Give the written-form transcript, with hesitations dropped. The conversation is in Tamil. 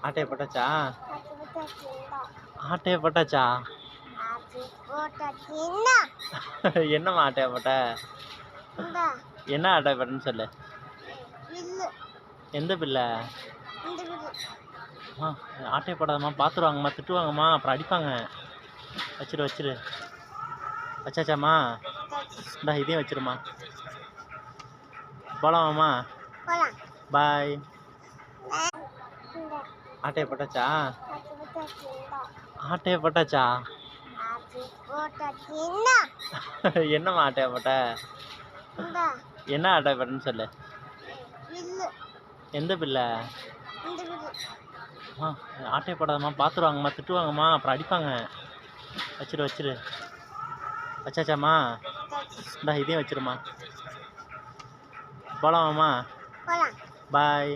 ஆட்டைய போட்டாச்சா? ஆட்டைய போட்டாச்சா? என்னம்மா ஆட்டைய போட்ட? என்ன ஆட்டைய போட்டேன்னு சொல்லு. எந்த பில்ல? ஆட்டைய போடாதம்மா, பார்த்துருவாங்கம்மா, திட்டுவாங்கம்மா, அப்புறம் அடிப்பாங்க. வச்சிரு வச்சிரு. வச்சாச்சாம்மா? இந்தா இதையும் வச்சிருமா. போலாமாம்மா? பாய். ஆட்டைய போட்டாச்சா? ஆட்டைய போட்டாச்சா? என்னம்மா ஆட்டைய போட்ட? என்ன ஆட்டைய போட்டேன்னு சொல்லு. எந்த பில்ல? ஆட்டைய போடாதம்மா, பார்த்துருவாங்கம்மா, திட்டுவாங்கம்மா, அப்புறம் அடிப்பாங்க. வச்சிரு வச்சிரு. வச்சாச்சாம்மா? இந்தா இதையும் வச்சிருமா. போலாமாம்மா? பாய்.